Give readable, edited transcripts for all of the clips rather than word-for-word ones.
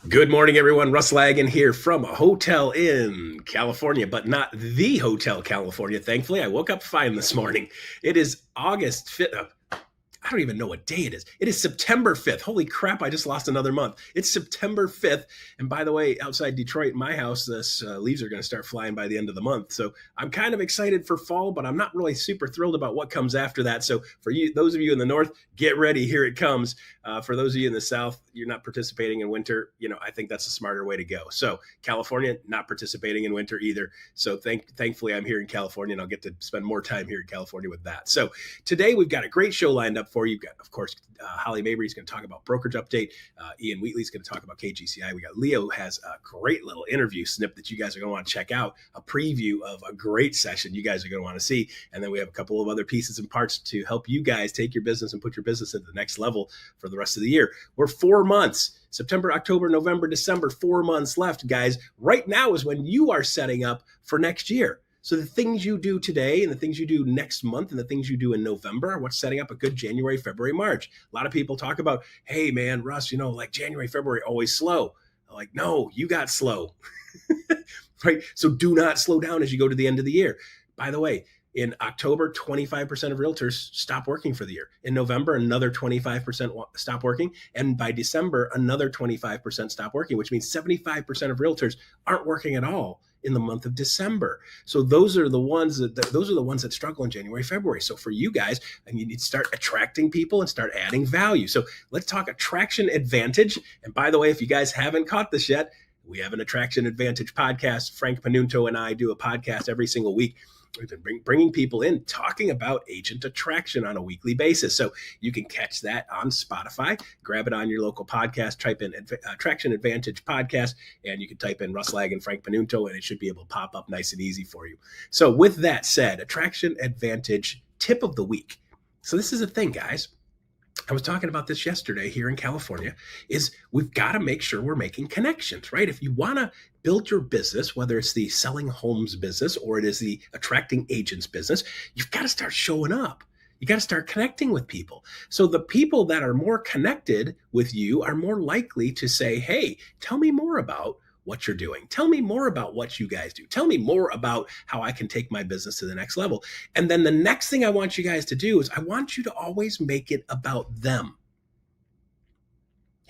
Good morning, everyone. Russ Laggan here from a hotel in California, but not the Hotel California. Thankfully, I woke up fine this morning. It is August 5th. I don't even know what day it is. It is September 5th. Holy crap, I just lost another month. It's September 5th. And by the way, outside Detroit, my house, this leaves are going to start flying by the end of the month. So I'm kind of excited for fall, but I'm not really super thrilled about what comes after that. So for you, those of you in the north, get ready. Here it comes. For those of you in the south, you're not participating in winter. I think that's a smarter way to go. So California, not participating in winter either. So thankfully, I'm here in California, and I'll get to spend more time here in California with that. So today, we've got a great show lined up for you. You've got, of course, Holly Mabery is going to talk about brokerage update. Ian Wheatley is going to talk about KGCI. We got Leo has a great little interview snip that you guys are going to want to check out, a preview of a great session you guys are going to want to see. And then we have a couple of other pieces and parts to help you guys take your business and put your business at the next level for the rest of the year. We're 4 months, September, October, November, December, 4 months left, guys. Right now is when you are setting up for next year. So the things you do today and the things you do next month and the things you do in November are what's setting up a good January, February, March. A lot of people talk about, hey, man, Russ, like January, February, always slow. I'm like, no, you got slow, right? So do not slow down as you go to the end of the year. By the way, in October, 25% of realtors stop working for the year. In November, another 25% stop working. And by December, another 25% stop working, which means 75% of realtors aren't working at all in the month of December. So those are the ones that struggle in January, February. So for you guys, you need to start attracting people and start adding value. So let's talk attraction advantage. And by the way, if you guys haven't caught this yet, we have an Attraction Advantage podcast. Frank Panunto and I do a podcast every single week. We've been bringing people in talking about agent attraction on a weekly basis. So you can catch that on Spotify, grab it on your local podcast, type in Attraction Advantage podcast, and you can type in Russ Laggan, Frank Panunto, and it should be able to pop up nice and easy for you. So with that said, Attraction Advantage tip of the week. So this is a thing, guys. I was talking about this yesterday here in California, is we've got to make sure we're making connections, right? If you want to build your business, whether it's the selling homes business or it is the attracting agents business, you've got to start showing up. You got to start connecting with people. So the people that are more connected with you are more likely to say, hey, tell me more about what you're doing. Tell me more about what you guys do. Tell me more about how I can take my business to the next level. And then the next thing I want you guys to do is I want you to always make it about them.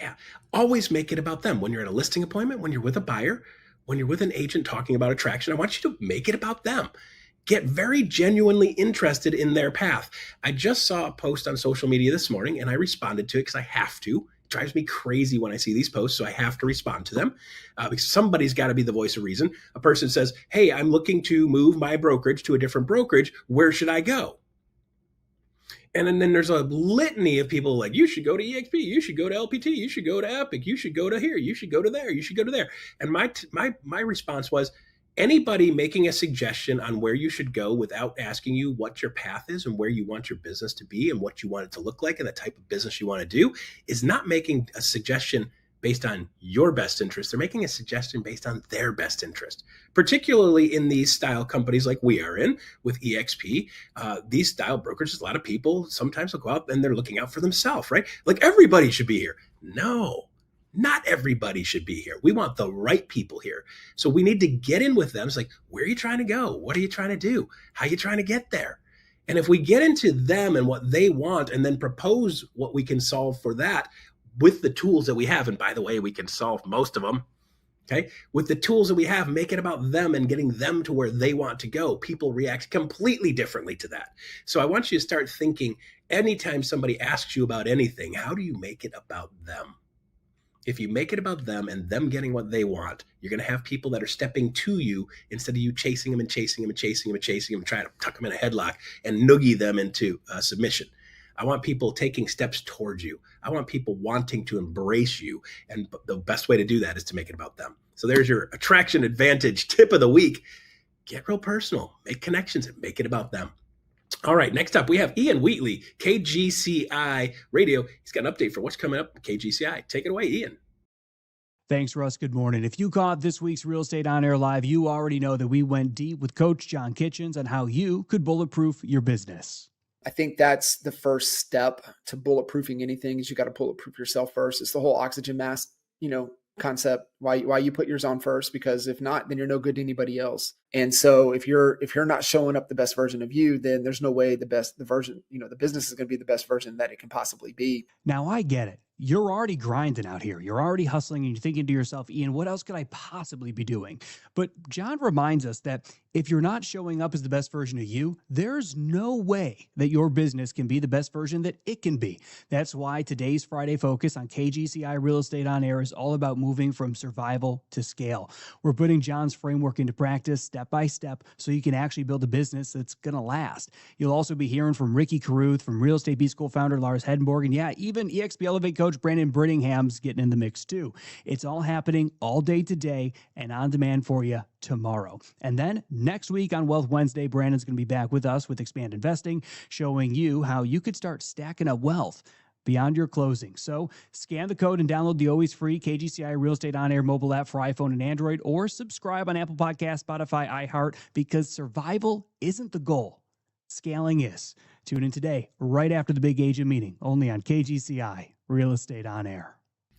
Yeah, always make it about them. When you're at a listing appointment, when you're with a buyer, when you're with an agent talking about attraction, I want you to make it about them. Get very genuinely interested in their path. I just saw a post on social media this morning and I responded to it because I have to. Drives me crazy when I see these posts, so I have to respond to them because somebody's got to be the voice of reason. A person says, hey, I'm looking to move my brokerage to a different brokerage. Where should I go? And then there's a litany of people like, you should go to EXP, you should go to LPT, you should go to Epic, you should go to here, you should go to there, you should go to there. And my response was, anybody making a suggestion on where you should go without asking you what your path is and where you want your business to be and what you want it to look like and the type of business you want to do is not making a suggestion based on your best interest. They're making a suggestion based on their best interest, particularly in these style companies like we are in with EXP. These style brokerages, a lot of people sometimes will go out and they're looking out for themselves, right? Like everybody should be here. No. Not everybody should be here. We want the right people here. So we need to get in with them. It's like, where are you trying to go? What are you trying to do? How are you trying to get there? And if we get into them and what they want and then propose what we can solve for that with the tools that we have, and by the way, we can solve most of them, okay? With the tools that we have, make it about them and getting them to where they want to go. People react completely differently to that. So I want you to start thinking anytime somebody asks you about anything, how do you make it about them? If you make it about them and them getting what they want, you're going to have people that are stepping to you instead of you chasing them and chasing them and chasing them and chasing them and trying to tuck them in a headlock and noogie them into submission. I want people taking steps towards you. I want people wanting to embrace you. And the best way to do that is to make it about them. So there's your Attraction Advantage tip of the week. Get real personal, make connections and make it about them. All right, next up, we have Ian Wheatley, KGCI Radio. He's got an update for what's coming up at KGCI. Take it away, Ian. Thanks, Russ. Good morning. If you caught this week's Real Estate On Air Live, you already know that we went deep with Coach John Kitchens on how you could bulletproof your business. I think that's the first step to bulletproofing anything is you got to bulletproof yourself first. It's the whole oxygen mask, concept, why you put yours on first, because if not, then you're no good to anybody else. And so if you're not showing up the best version of you, then there's no way the business is going to be the best version that it can possibly be. Now, I get it. You're already grinding out here. You're already hustling and you're thinking to yourself, Ian, what else could I possibly be doing? But John reminds us that if you're not showing up as the best version of you, there's no way that your business can be the best version that it can be. That's why today's Friday Focus on KGCI Real Estate On Air is all about moving from survival to scale. We're putting John's framework into practice step by step so you can actually build a business that's going to last. You'll also be hearing from Ricky Caruth, from Real Estate B-School founder Lars Hedenborg, and yeah, even EXP Elevate coach Brandon Brittingham's getting in the mix too. It's all happening all day today and on demand for you tomorrow. And then next week on Wealth Wednesday, Brandon's going to be back with us with Expand Investing, showing you how you could start stacking up wealth beyond your closing. So scan the code and download the always free KGCI Real Estate On Air mobile app for iPhone and Android, or subscribe on Apple Podcasts, Spotify, iHeart, because survival isn't the goal. Scaling is. Tune in today, right after the big agent meeting, only on KGCI Real Estate On Air.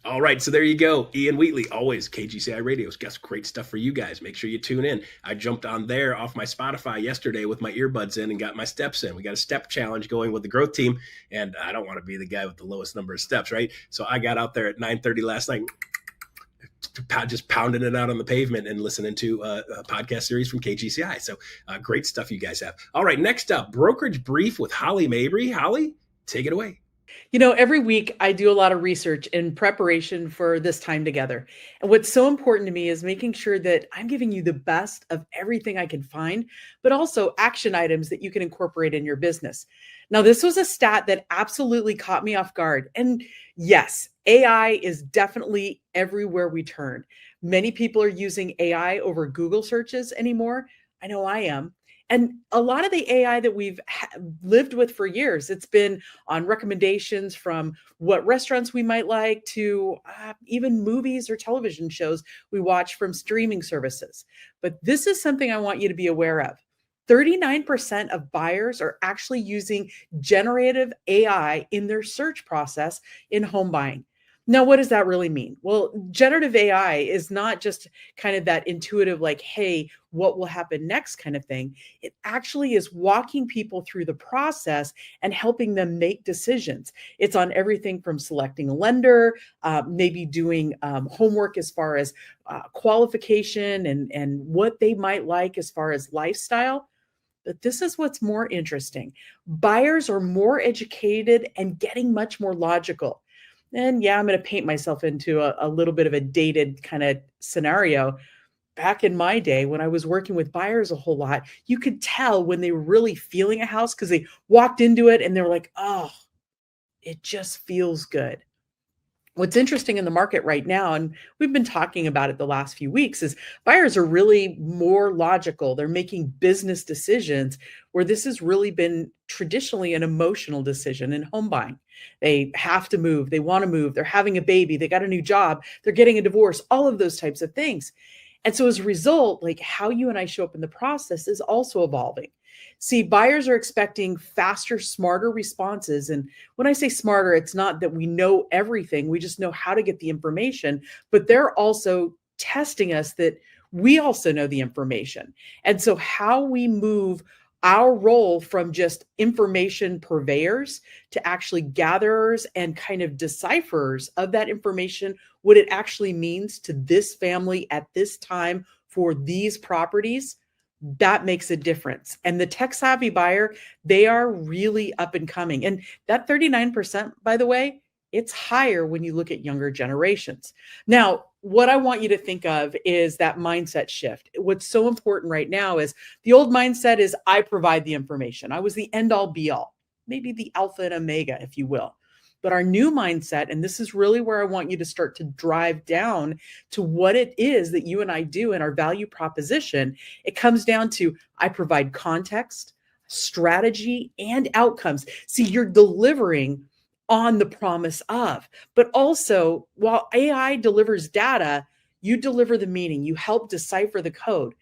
All right, so there you go. Ian Wheatley, always KGCI Radio's got great stuff for you guys. Make sure you tune in. I jumped on there off my Spotify yesterday with my earbuds in and got my steps in. We got a step challenge going with the growth team, and I don't want to be the guy with the lowest number of steps, right? So I got out there at 9:30 last night, just pounding it out on the pavement and listening to a podcast series from KGCI. So great stuff you guys have. All right, next up, Brokerage Brief with Holly Mabery. Holly, take it away. Every week I do a lot of research in preparation for this time together. And what's so important to me is making sure that I'm giving you the best of everything I can find, but also action items that you can incorporate in your business. Now, this was a stat that absolutely caught me off guard. And yes, AI is definitely everywhere we turn. Many people are using AI over Google searches anymore. I know I am. And a lot of the AI that we've lived with for years, it's been on recommendations from what restaurants we might like to even movies or television shows we watch from streaming services. But this is something I want you to be aware of. 39% of buyers are actually using generative AI in their search process in home buying. Now, what does that really mean? Well, generative AI is not just kind of that intuitive, like, hey, what will happen next kind of thing. It actually is walking people through the process and helping them make decisions. It's on everything from selecting a lender, maybe doing homework as far as qualification and what they might like as far as lifestyle. But this is what's more interesting. Buyers are more educated and getting much more logical. And yeah, I'm going to paint myself into a little bit of a dated kind of scenario. Back in my day, when I was working with buyers a whole lot, you could tell when they were really feeling a house because they walked into it and they were like, oh, it just feels good. What's interesting in the market right now, and we've been talking about it the last few weeks, is buyers are really more logical. They're making business decisions where this has really been traditionally an emotional decision in home buying. They have to move. They want to move. They're having a baby. They got a new job. They're getting a divorce, all of those types of things. And so as a result, like how you and I show up in the process is also evolving. See, buyers are expecting faster, smarter responses. And when I say smarter, it's not that we know everything. We just know how to get the information, but they're also testing us that we also know the information. And so how we move our role from just information purveyors to actually gatherers and kind of decipherers of that information, what it actually means to this family at this time for these properties, that makes a difference. And the tech savvy buyer, they are really up and coming. And that 39%, by the way, it's higher when you look at younger generations. Now, what I want you to think of is that mindset shift. What's so important right now is the old mindset is I provide the information. I was the end all be all, maybe the alpha and omega, if you will. But our new mindset, and this is really where I want you to start to drive down to what it is that you and I do in our value proposition. It comes down to I provide context, strategy, and outcomes. See, you're delivering on the promise of, but also while AI delivers data, you deliver the meaning, you help decipher the code.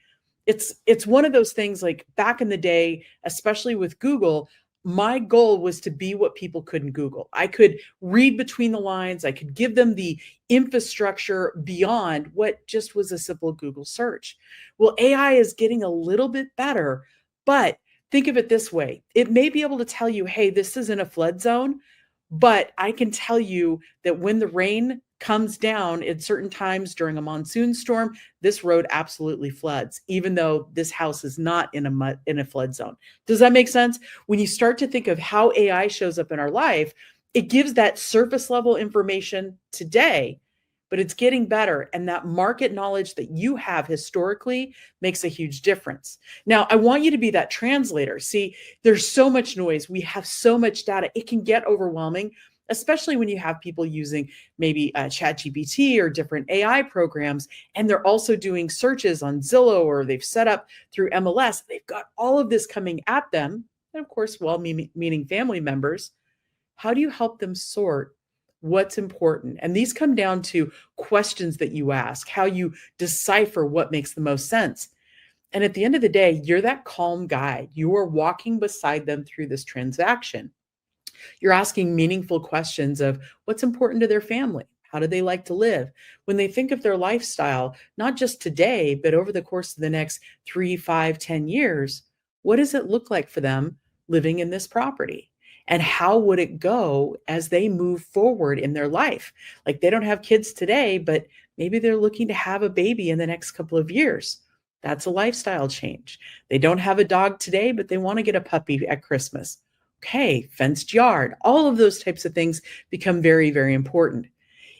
It's one of those things like back in the day, especially with Google, my goal was to be what people couldn't Google. I could read between the lines. I could give them the infrastructure beyond what just was a simple Google search. Well, AI is getting a little bit better, but think of it this way. It may be able to tell you, hey, this is in a flood zone, but I can tell you that when the rain comes down at certain times during a monsoon storm, this road absolutely floods, even though this house is not in a flood zone. Does that make sense? When you start to think of how AI shows up in our life, it gives that surface level information today, but it's getting better. And that market knowledge that you have historically makes a huge difference. Now, I want you to be that translator. See, there's so much noise. We have so much data. It can get overwhelming, especially when you have people using maybe ChatGPT or different AI programs, and they're also doing searches on Zillow, or they've set up through MLS. They've got all of this coming at them. And of course, well-meaning family members. How do you help them sort what's important? And these come down to questions that you ask, how you decipher what makes the most sense. And at the end of the day, you're that calm guide. You are walking beside them through this transaction. You're asking meaningful questions of what's important to their family. How do they like to live? When they think of their lifestyle, not just today, but over the course of the next 3, 5, 10 years, what does it look like for them living in this property? And how would it go as they move forward in their life? Like, they don't have kids today, but maybe they're looking to have a baby in the next couple of years. That's a lifestyle change. They don't have a dog today, but they want to get a puppy at Christmas. Okay, fenced yard, all of those types of things become very, very important.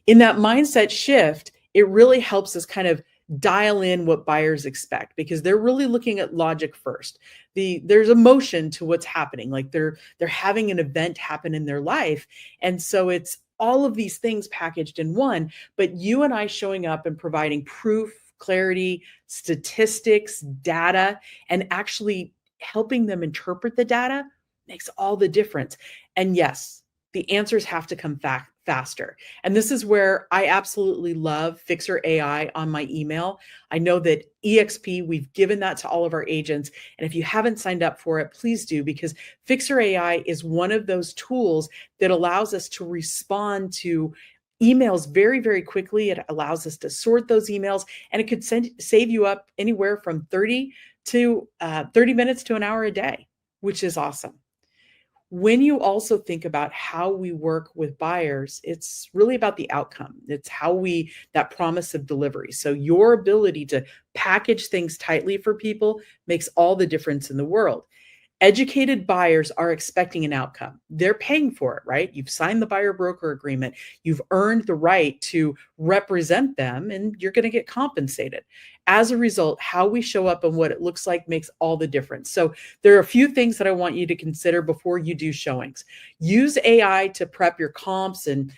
In that mindset shift, it really helps us kind of dial in what buyers expect, because they're really looking at logic first. There's emotion to what's happening, like they're having an event happen in their life. And so it's all of these things packaged in one, but you and I showing up and providing proof, clarity, statistics, data, and actually helping them interpret the data makes all the difference. And yes, the answers have to come faster. And this is where I absolutely love Fixer AI on my email. I know that EXP, we've given that to all of our agents. And if you haven't signed up for it, please do, because Fixer AI is one of those tools that allows us to respond to emails very, very quickly. It allows us to sort those emails, and it could save you up anywhere from 30 minutes to an hour a day, which is awesome. When you also think about how we work with buyers, it's really about the outcome. It's that promise of delivery. So your ability to package things tightly for people makes all the difference in the world. Educated buyers are expecting an outcome. They're paying for it, right? You've signed the buyer broker agreement. You've earned the right to represent them, and you're going to get compensated. As a result, how we show up and what it looks like makes all the difference. So there are a few things that I want you to consider before you do showings. Use AI to prep your comps and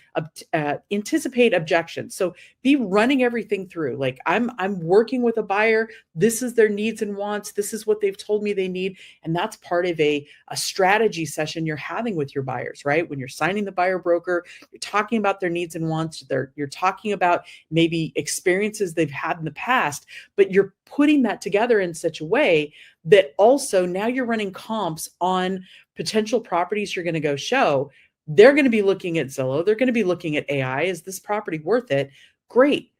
anticipate objections. So be running everything through. Like, I'm working with a buyer. This is their needs and wants. This is what they've told me they need. And that's part of a strategy session you're having with your buyers, right? When you're signing the buyer broker, you're talking about their needs and wants. You're talking about maybe experiences they've had in the past, but you're putting that together in such a way that also now you're running comps on potential properties you're going to go show. They're going to be looking at Zillow. They're going to be looking at AI. Is this property worth it? Great.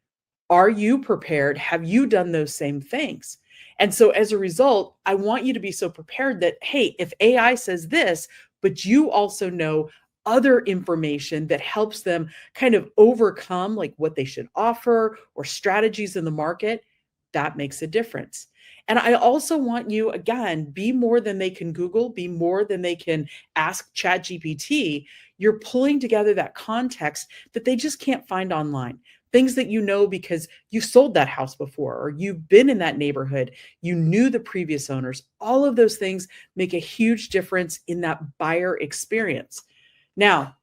Are you prepared? Have you done those same things? And so as a result, I want you to be so prepared that, hey, if AI says this, but you also know other information that helps them kind of overcome like what they should offer or strategies in the market, that makes a difference. And I also want you, again, be more than they can Google, be more than they can ask ChatGPT. You're pulling together that context that they just can't find online. Things that you know because you sold that house before, or you've been in that neighborhood, you knew the previous owners. All of those things make a huge difference in that buyer experience. Now,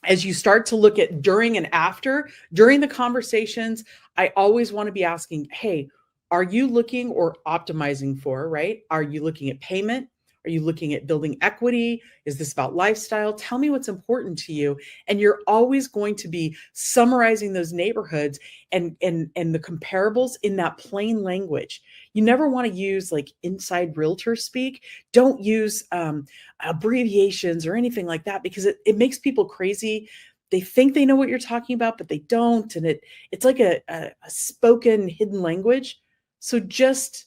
as you start to look at during and after, during the conversations, I always want to be asking, hey, are you looking or optimizing for, right? Are you looking at payment? Are you looking at building equity? Is this about lifestyle? Tell me what's important to you. And you're always going to be summarizing those neighborhoods and the comparables in that plain language. You never want to use like inside realtor speak. Don't use abbreviations or anything like that, because it makes people crazy. They think they know what you're talking about, but they don't. And it's like a spoken hidden language. So just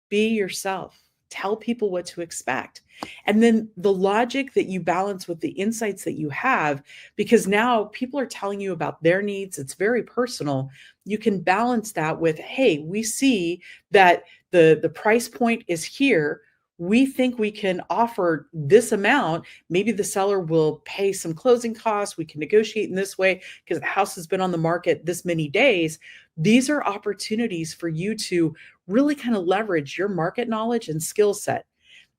be yourself. Tell people what to expect. And then the logic that you balance with the insights that you have, because now people are telling you about their needs. It's very personal. You can balance that with, hey, we see that the price point is here. We think we can offer this amount. Maybe the seller will pay some closing costs. We can negotiate in this way because the house has been on the market this many days. These are opportunities for you to really kind of leverage your market knowledge and skill set.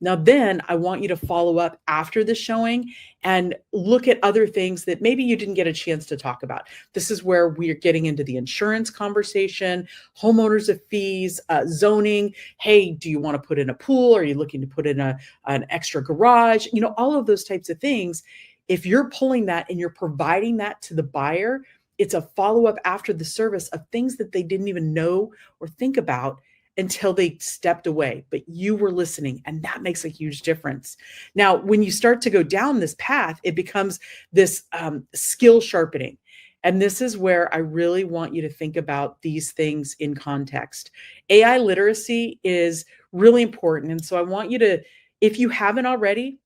Now, then I want you to follow up after the showing and look at other things that maybe you didn't get a chance to talk about. This is where we are getting into the insurance conversation, homeowners of fees, zoning. Hey, do you want to put in a pool? Are you looking to put in an extra garage? You know, all of those types of things. If you're pulling that and you're providing that to the buyer, it's a follow-up after the service of things that they didn't even know or think about until they stepped away, but you were listening, and that makes a huge difference. Now, when you start to go down this path, it becomes this skill sharpening. And this is where I really want you to think about these things in context. AI literacy is really important. And so I want you to, if you haven't already,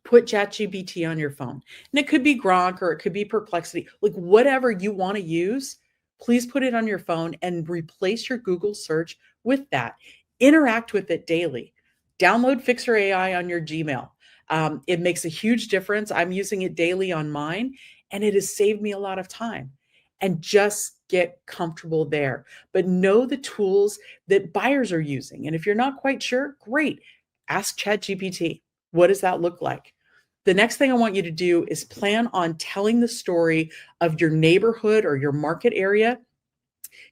put ChatGPT on your phone. And it could be Gronk or it could be Perplexity, like whatever you want to use. Please put it on your phone and replace your Google search with that. Interact with it daily. Download Fixer AI on your Gmail. It makes a huge difference. I'm using it daily on mine, and it has saved me a lot of time. And just get comfortable there. But know the tools that buyers are using. And if you're not quite sure, great. Ask ChatGPT. What does that look like? The next thing I want you to do is plan on telling the story of your neighborhood or your market area.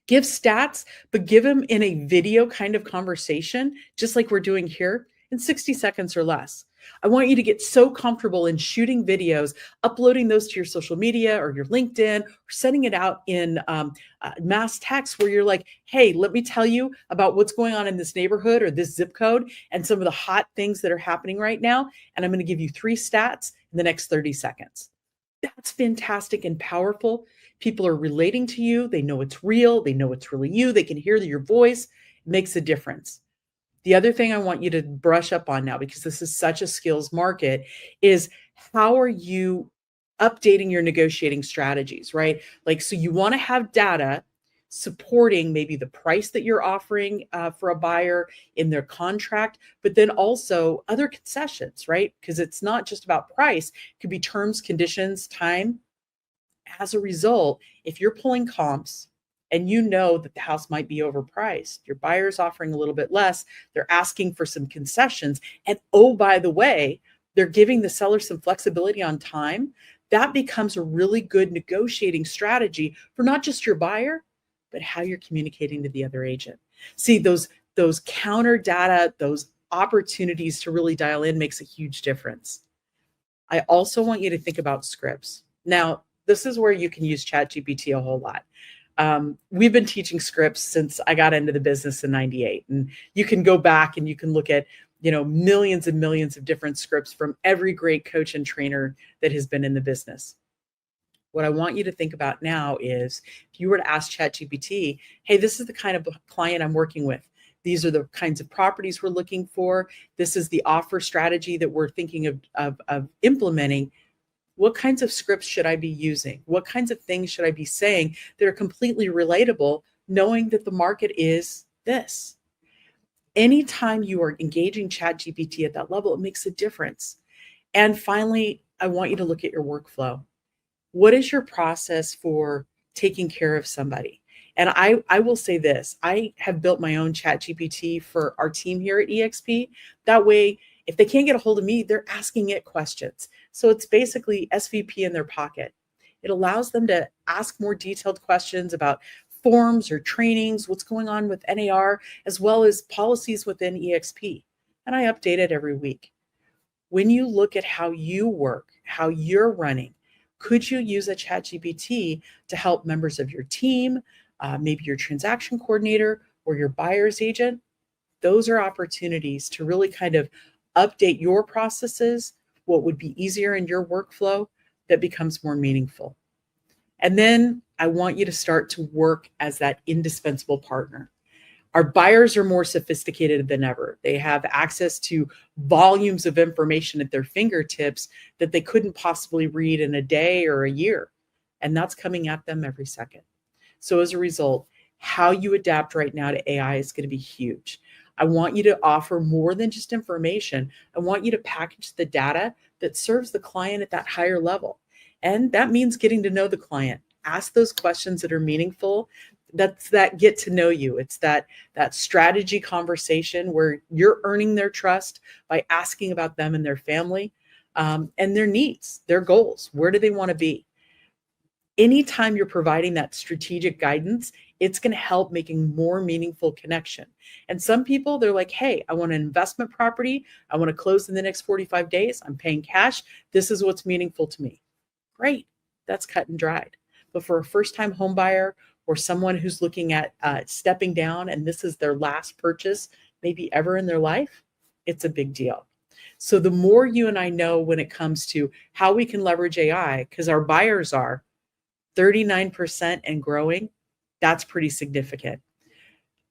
Give stats, but give them in a video kind of conversation, just like we're doing here, in 60 seconds or less. I want you to get so comfortable in shooting videos, uploading those to your social media or your LinkedIn, or sending it out in mass text where you're like, hey, let me tell you about what's going on in this neighborhood or this zip code and some of the hot things that are happening right now. And I'm going to give you 3 stats in the next 30 seconds. That's fantastic and powerful. People are relating to you. They know it's real. They know it's really you. They can hear your voice. It makes a difference. The other thing I want you to brush up on now, because this is such a skills market, is how are you updating your negotiating strategies, right? Like, so you want to have data supporting maybe the price that you're offering for a buyer in their contract, but then also other concessions, right? Because it's not just about price. It could be terms, conditions, time. As a result, if you're pulling comps and you know that the house might be overpriced, your buyer's offering a little bit less, they're asking for some concessions, and oh, by the way, they're giving the seller some flexibility on time, that becomes a really good negotiating strategy for not just your buyer, but how you're communicating to the other agent. See, those counter data, those opportunities to really dial in makes a huge difference. I also want you to think about scripts. Now, this is where you can use ChatGPT a whole lot. We've been teaching scripts since I got into the business in 98. And you can go back and you can look at, millions and millions of different scripts from every great coach and trainer that has been in the business. What I want you to think about now is if you were to ask ChatGPT, hey, this is the kind of client I'm working with. These are the kinds of properties we're looking for. This is the offer strategy that we're thinking of implementing. What kinds of scripts should I be using? What kinds of things should I be saying that are completely relatable, knowing that the market is this? Anytime you are engaging ChatGPT at that level, it makes a difference. And finally, I want you to look at your workflow. What is your process for taking care of somebody? And I will say this, I have built my own ChatGPT for our team here at EXP. That way, if they can't get a hold of me, they're asking it questions. So it's basically SVP in their pocket. It allows them to ask more detailed questions about forms or trainings, what's going on with NAR, as well as policies within EXP. And I update it every week. When you look at how you work, how you're running, could you use a ChatGPT to help members of your team, maybe your transaction coordinator or your buyer's agent? Those are opportunities to really kind of update your processes, what would be easier in your workflow that becomes more meaningful. And then I want you to start to work as that indispensable partner. Our buyers are more sophisticated than ever. They have access to volumes of information at their fingertips that they couldn't possibly read in a day or a year. And that's coming at them every second. So as a result, how you adapt right now to AI is going to be huge. I want you to offer more than just information. I want you to package the data that serves the client at that higher level. And that means getting to know the client. Ask those questions that are meaningful. That's that get to know you. It's that strategy conversation where you're earning their trust by asking about them and their family, and their needs, their goals. Where do they want to be? Anytime you're providing that strategic guidance, it's going to help making more meaningful connection. And some people, they're like, hey, I want an investment property. I want to close in the next 45 days. I'm paying cash. This is what's meaningful to me. Great. That's cut and dried. But for a first-time home buyer or someone who's looking at stepping down and this is their last purchase, maybe ever in their life, it's a big deal. So the more you and I know when it comes to how we can leverage AI, because our buyers are 39% and growing, that's pretty significant.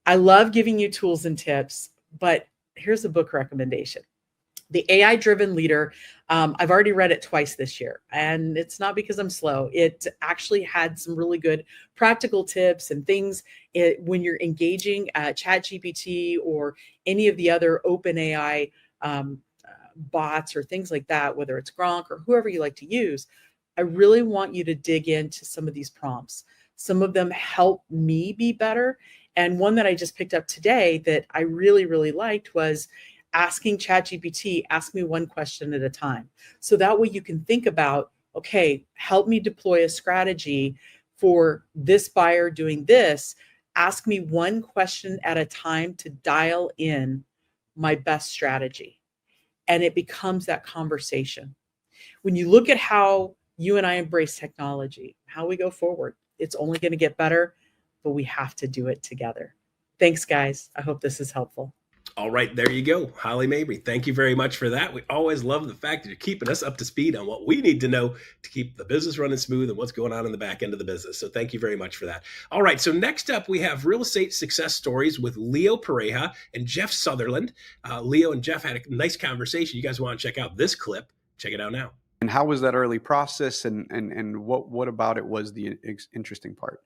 I love giving you tools and tips, but here's a book recommendation. The AI-Driven Leader. I've already read it twice this year, and it's not because I'm slow. It actually had some really good practical tips and things when you're engaging ChatGPT or any of the other open AI bots or things like that, whether it's Gronk or whoever you like to use. I really want you to dig into some of these prompts. Some of them help me be better. And one that I just picked up today that I really, really liked was asking ChatGPT, ask me one question at a time. So that way you can think about, okay, help me deploy a strategy for this buyer doing this. Ask me one question at a time to dial in my best strategy. And it becomes that conversation. When you look at how you and I embrace technology, how we go forward, it's only going to get better, but we have to do it together. Thanks, guys. I hope this is helpful. All right, there you go. Holly Mabery, thank you very much for that. We always love the fact that you're keeping us up to speed on what we need to know to keep the business running smooth and what's going on in the back end of the business. So thank you very much for that. All right, so next up, we have real estate success stories with Leo Pareja and Jeff Sutherlin. Leo and Jeff had a nice conversation. You guys want to check out this clip? Check it out now. And how was that early process, and what about it was the interesting part?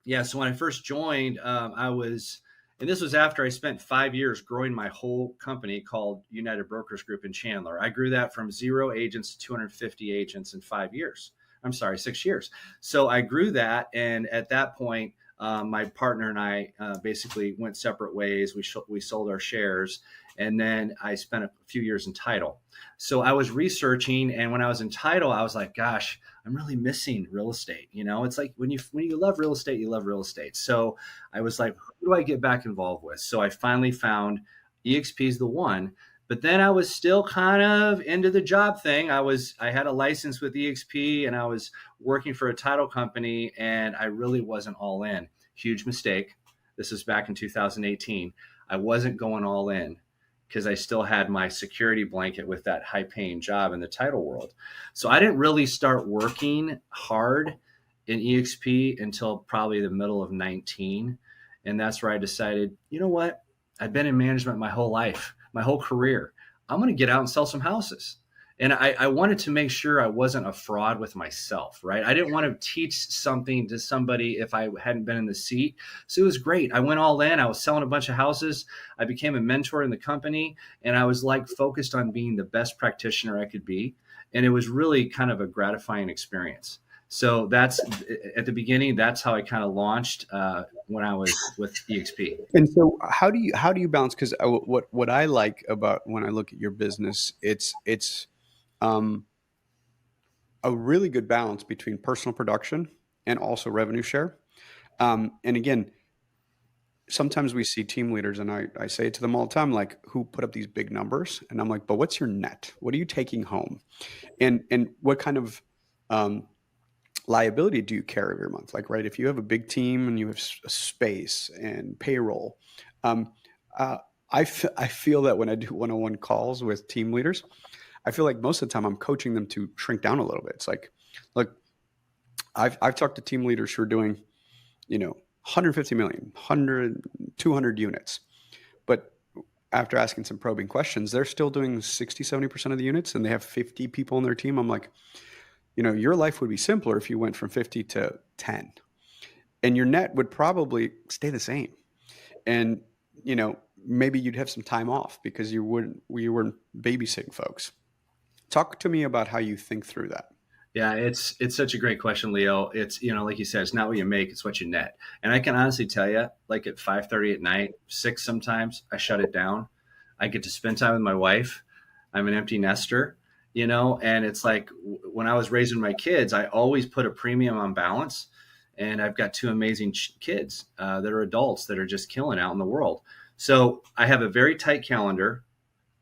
Yeah, so when I first joined, and this was after I spent 5 years growing my whole company called United Brokers Group in Chandler. I grew that from 0 agents to 250 agents in 5 years. I'm sorry, 6 years. So I grew that, and at that point, my partner and I basically went separate ways. We sold our shares, and then I spent a few years in title. So I was researching, and when I was in title, I was like, gosh, I'm really missing real estate. You know, it's like when you love real estate, you love real estate. So I was like, who do I get back involved with? So I finally found EXP is the one. But then I was still kind of into the job thing. I had a license with EXP, and I was working for a title company, and I really wasn't all in. Huge mistake. This was back in 2018. I wasn't going all in because I still had my security blanket with that high paying job in the title world. So I didn't really start working hard in EXP until probably the middle of 19. And that's where I decided, you know what? I've been in management my whole life, my whole career. I'm going to get out and sell some houses. And I wanted to make sure I wasn't a fraud with myself, right? I didn't want to teach something to somebody if I hadn't been in the seat. So it was great. I went all in. I was selling a bunch of houses. I became a mentor in the company, and I was like focused on being the best practitioner I could be. And it was really kind of a gratifying experience. So that's at the beginning, that's how I kind of launched when I was with EXP. And so how do you balance? Because what I like about when I look at your business, it's a really good balance between personal production and also revenue share. And again, sometimes we see team leaders, and I say it to them all the time, like, who put up these big numbers, and I'm like, but what's your net? What are you taking home? And what kind of liability do you carry every month? Like, right, if you have a big team and you have space and payroll, I feel that when I do one-on-one calls with team leaders, I feel like most of the time I'm coaching them to shrink down a little bit. It's like, look, I've talked to team leaders who are doing, 150 million, 100, 200 units. But after asking some probing questions, they're still doing 60, 70% of the units, and they have 50 people on their team. I'm like, your life would be simpler if you went from 50 to 10, and your net would probably stay the same. And, maybe you'd have some time off because you weren't babysitting folks. Talk to me about how you think through that. Yeah, it's such a great question, Leo. It's, like you said, it's not what you make, it's what you net. And I can honestly tell you, like at 5:30 at night, 6 sometimes, I shut it down. I get to spend time with my wife. I'm an empty nester, and it's like when I was raising my kids, I always put a premium on balance. And I've got 2 amazing kids that are adults that are just killing out in the world. So I have a very tight calendar.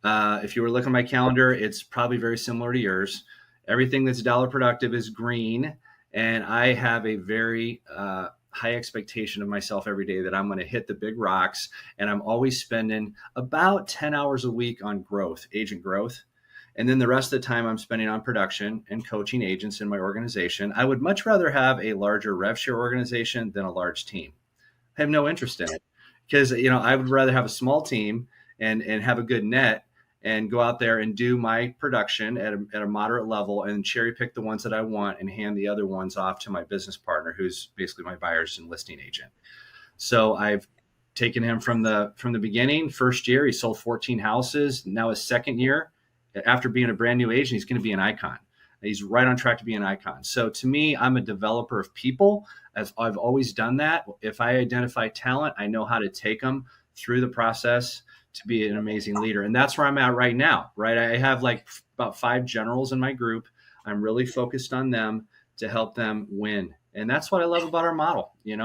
If you were looking at my calendar, it's probably very similar to yours. Everything that's dollar productive is green. And I have a very high expectation of myself every day that I'm going to hit the big rocks. And I'm always spending about 10 hours a week on growth, agent growth. And then the rest of the time I'm spending on production and coaching agents in my organization. I would much rather have a larger rev share organization than a large team. I have no interest in it because, I would rather have a small team and have a good net and go out there and do my production at a moderate level and cherry pick the ones that I want and hand the other ones off to my business partner, who's basically my buyers and listing agent. So I've taken him from the beginning. First year, he sold 14 houses. Now his second year, after being a brand new agent, he's going to be an icon. He's right on track to be an icon. So to me, I'm a developer of people. I've always done that. If I identify talent, I know how to take them through the process to be an amazing leader. And that's where I'm at right now, right? I have like about 5 generals in my group. I'm really focused on them to help them win. And that's what I love about our model. I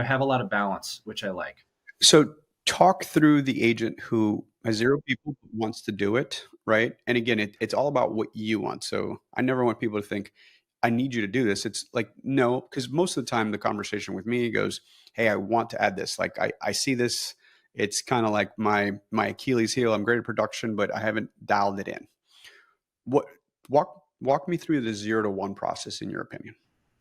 have a lot of balance, which I like. So talk through the agent who has 0 people but wants to do it, right? And again, it's all about what you want. So I never want people to think, I need you to do this. It's like, no, because most of the time the conversation with me goes, hey, I want to add this. Like I see this. It's kind of like my Achilles heel. I'm great at production, but I haven't dialed it in. Walk me through the 0 to 1 process in your opinion.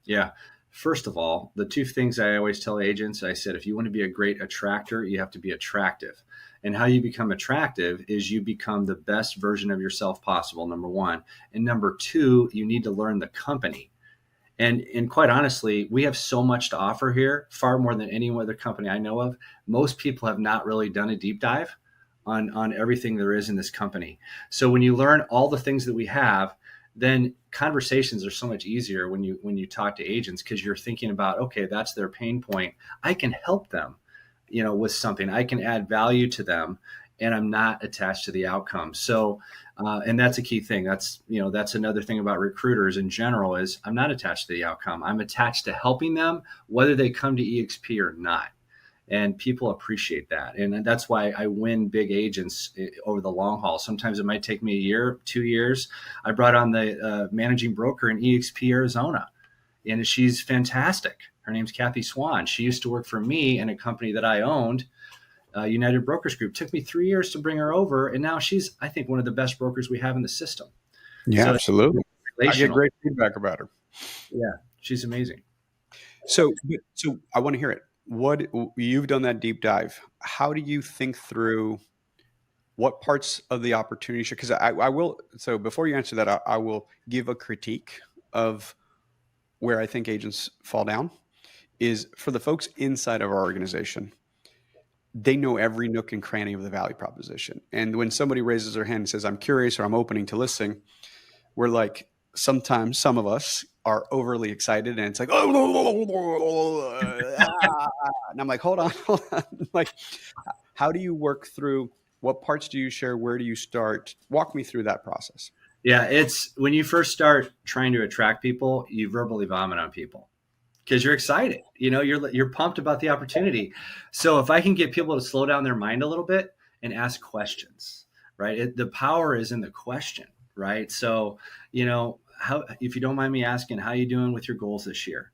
Yeah. First of all, the 2 things I always tell agents, I said, if you want to be a great attractor, you have to be attractive. And how you become attractive is you become the best version of yourself possible, number 1. And number 2, you need to learn the company. And quite honestly, we have so much to offer here, far more than any other company I know of. Most people have not really done a deep dive on everything there is in this company. So when you learn all the things that we have, then conversations are so much easier when you talk to agents, because you're thinking about, okay, that's their pain point. I can help them, with something. I can add value to them, and I'm not attached to the outcome. So, and that's a key thing. That's another thing about recruiters in general is I'm not attached to the outcome. I'm attached to helping them, whether they come to EXP or not. And people appreciate that. And that's why I win big agents over the long haul. Sometimes it might take me a year, 2 years. I brought on the managing broker in EXP Arizona, and she's fantastic. Her name's Kathy Swan. She used to work for me in a company that I owned, United Brokers Group. It took me 3 years to bring her over. And now she's, I think, one of the best brokers we have in the system. Yeah, so absolutely. I get great feedback about her. Yeah, she's amazing. So I want to hear it. What you've done that deep dive. How do you think through what parts of the opportunity? Because I will. So before you answer that, I will give a critique of where I think agents fall down. Is for the folks inside of our organization, they know every nook and cranny of the value proposition. And when somebody raises their hand and says, "I'm curious" or "I'm opening to listing," we're like, sometimes some of us are overly excited, and it's like, oh, and I'm like, hold on. Like, how do you work through? What parts do you share? Where do you start? Walk me through that process. Yeah, it's when you first start trying to attract people, you verbally vomit on people. because you're excited. You're pumped about the opportunity. So if I can get people to slow down their mind a little bit and ask questions, right? The power is in the question, right? So, how, if you don't mind me asking, how you doing with your goals this year?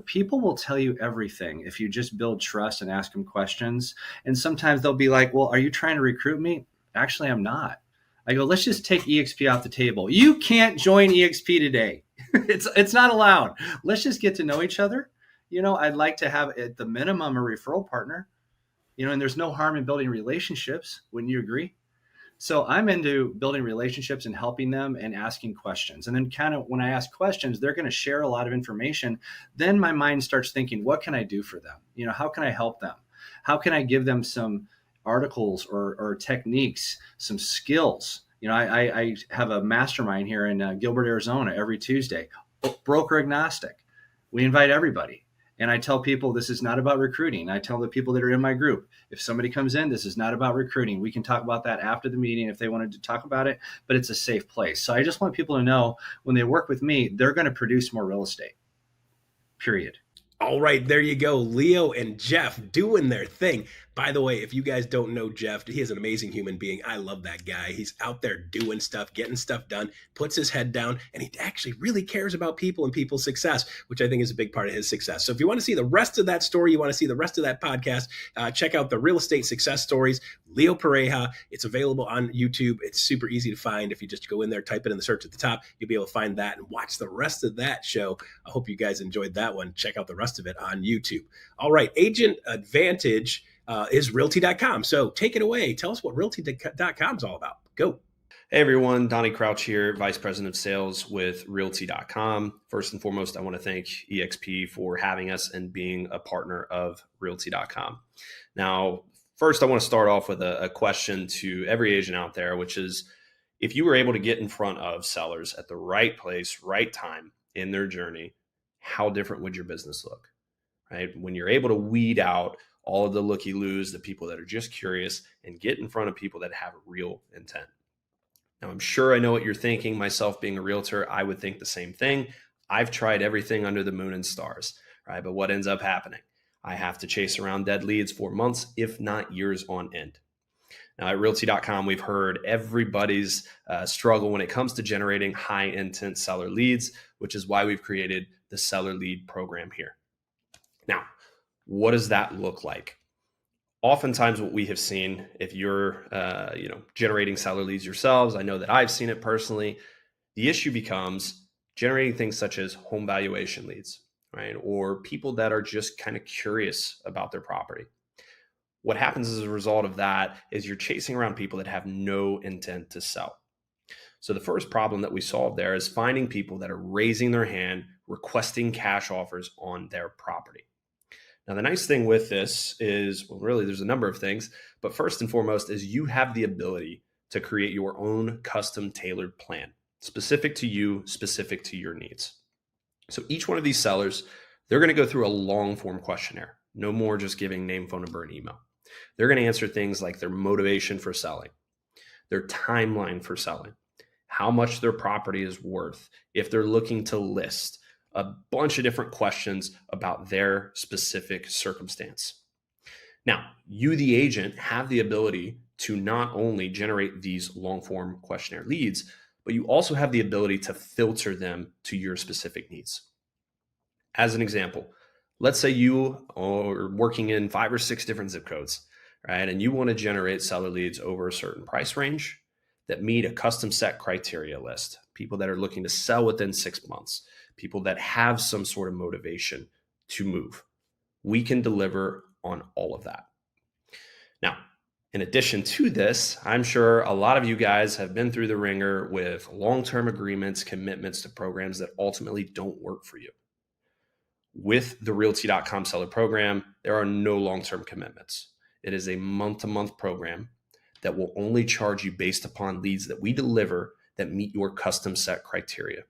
People will tell you everything if you just build trust and ask them questions. And sometimes they'll be like, well, are you trying to recruit me? Actually, I'm not. I go, let's just take EXP off the table. You can't join EXP today. It's not allowed. Let's just get to know each other. I'd like to have at the minimum a referral partner, and there's no harm in building relationships. Wouldn't you agree? So I'm into building relationships and helping them and asking questions. And then kind of when I ask questions, they're going to share a lot of information. Then my mind starts thinking, what can I do for them? How can I help them? How can I give them some articles or techniques, some skills? I have a mastermind here in Gilbert, Arizona every Tuesday, broker agnostic. We invite everybody. And I tell people this is not about recruiting. I tell the people that are in my group, if somebody comes in, this is not about recruiting. We can talk about that after the meeting if they wanted to talk about it, but it's a safe place. So I just want people to know when they work with me, they're going to produce more real estate, period. All right, there you go. Leo and Jeff doing their thing. By the way, if you guys don't know Jeff, he is an amazing human being. I love that guy. He's out there doing stuff, getting stuff done, puts his head down, and he actually really cares about people and people's success, which I think is a big part of his success. So if you want to see the rest of that story, you want to see the rest of that podcast, check out the Real Estate Success Stories, Leo Pareja. It's available on YouTube. It's super easy to find. If you just go in there, type it in the search at the top, you'll be able to find that and watch the rest of that show. I hope you guys enjoyed that one. Check out the rest of it on YouTube. All right, Agent Advantage is realty.com. So take it away. Tell us what realty.com is all about. Go. Hey everyone, Donnie Crouch here, Vice President of Sales with realty.com. First and foremost, I want to thank EXP for having us and being a partner of realty.com. Now, first I want to start off with a question to every agent out there, which is if you were able to get in front of sellers at the right place, right time in their journey, how different would your business look? Right? When you're able to weed out all of the looky-loos, the people that are just curious, and get in front of people that have real intent. Now, I'm sure I know what you're thinking. Myself being a realtor, I would think the same thing. I've tried everything under the moon and stars, right? But what ends up happening? I have to chase around dead leads for months, if not years on end. Now, at realty.com, we've heard everybody's struggle when it comes to generating high intent seller leads, which is why we've created the seller lead program here. Now, what does that look like? Oftentimes what we have seen, if you're generating seller leads yourselves, I know that I've seen it personally, the issue becomes generating things such as home valuation leads, right? Or people that are just kind of curious about their property. What happens as a result of that is you're chasing around people that have no intent to sell. So the first problem that we solve there is finding people that are raising their hand, requesting cash offers on their property. Now, the nice thing with this is, well, really, there's a number of things, but first and foremost is you have the ability to create your own custom tailored plan, specific to you, specific to your needs. So each one of these sellers, they're going to go through a long form questionnaire, no more just giving name, phone number, and email. They're going to answer things like their motivation for selling, their timeline for selling, how much their property is worth, if they're looking to list, a bunch of different questions about their specific circumstance. Now, you, the agent, have the ability to not only generate these long-form questionnaire leads, but you also have the ability to filter them to your specific needs. As an example, let's say you are working in 5 or 6 different zip codes, right? And you want to generate seller leads over a certain price range that meet a custom set criteria list, people that are looking to sell within 6 months, people that have some sort of motivation to move. We can deliver on all of that. Now, in addition to this, I'm sure a lot of you guys have been through the ringer with long-term agreements, commitments to programs that ultimately don't work for you. With the realty.com seller program, there are no long-term commitments. It is a month-to-month program that will only charge you based upon leads that we deliver that meet your custom set criteria.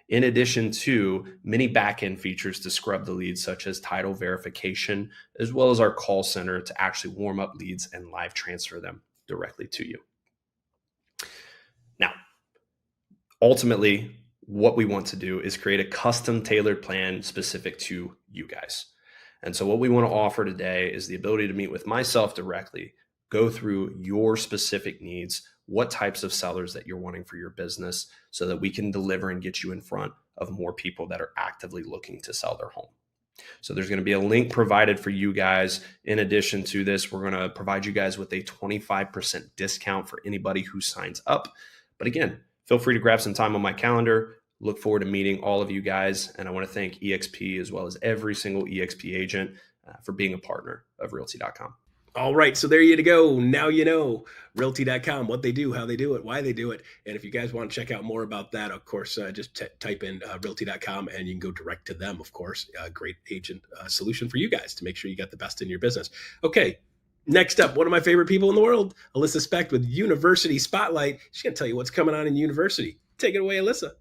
In addition to many back-end features to scrub the leads, such as title verification, as well as our call center to actually warm up leads and live transfer them directly to you. Now, ultimately, what we want to do is create a custom tailored plan specific to you guys. And so what we want to offer today is the ability to meet with myself directly, go through your specific needs, what types of sellers that you're wanting for your business, so that we can deliver and get you in front of more people that are actively looking to sell their home. So there's going to be a link provided for you guys. In addition to this, we're going to provide you guys with a 25% discount for anybody who signs up. But again, feel free to grab some time on my calendar. Look forward to meeting all of you guys. And I want to thank eXp as well as every single eXp agent for being a partner of Realty.com. All right, so there you go. Now you know Realty.com, what they do, how they do it, why they do it. And if you guys want to check out more about that, of course, just type in Realty.com and you can go direct to them, of course. A great agent solution for you guys to make sure you got the best in your business. Okay, next up, one of my favorite people in the world, Alyssa Specht with University Spotlight. She's going to tell you what's coming on in University. Take it away, Alyssa.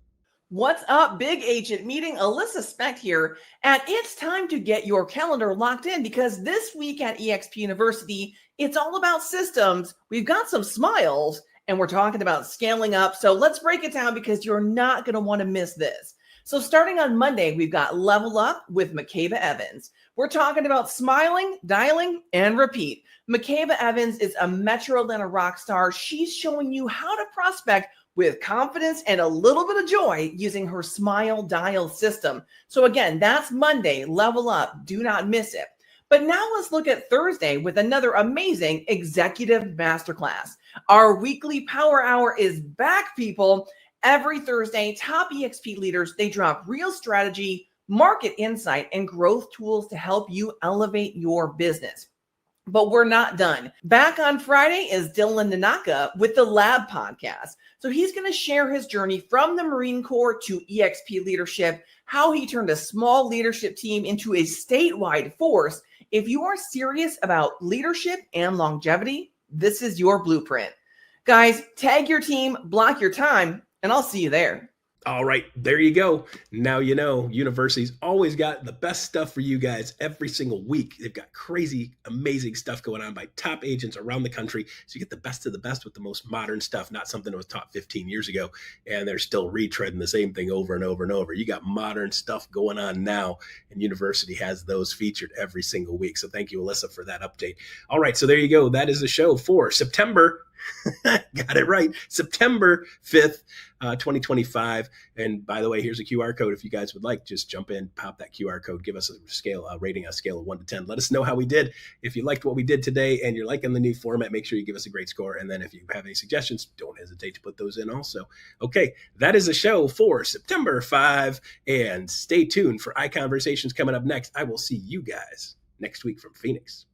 What's up, big agent meeting? Alyssa Specht here, and it's time to get your calendar locked in because this week at eXp University, it's all about systems. We've got some smiles, and we're talking about scaling up. So let's break it down because you're not going to want to miss this. So starting on Monday, we've got Level Up with Makeba Evans. We're talking about smiling, dialing, and repeat. Makeba Evans is a Metro Atlanta rock star. She's showing you how to prospect with confidence and a little bit of joy using her Smile Dial system. So again, that's Monday, Level Up. Do not miss it. But now let's look at Thursday with another amazing executive masterclass. Our weekly power hour is back, people. Every Thursday, top EXP leaders, they drop real strategy, market insight, and growth tools to help you elevate your business. But we're not done. Back on Friday is Dylan Nanaka with the Lab podcast. So he's going to share his journey from the Marine Corps to EXP leadership, how he turned a small leadership team into a statewide force. If you are serious about leadership and longevity, this is your blueprint. Guys, tag your team, block your time, and I'll see you there. All right, there you go. Now you know University's always got the best stuff for you guys every single week. They've got crazy, amazing stuff going on by top agents around the country. So you get the best of the best with the most modern stuff, not something that was taught 15 years ago. And they're still retreading the same thing over and over and over. You got modern stuff going on now, and University has those featured every single week. So thank you, Alyssa, for that update. All right, so there you go. That is the show for September. Got it right. September 5th, 2025. And by the way, here's a QR code. If you guys would like, just jump in, pop that QR code, give us a rating, a scale of 1 to 10. Let us know how we did. If you liked what we did today and you're liking the new format, make sure you give us a great score. And then if you have any suggestions, don't hesitate to put those in also. Okay, that is the show for September 5. And stay tuned for iConversations coming up next. I will see you guys next week from Phoenix.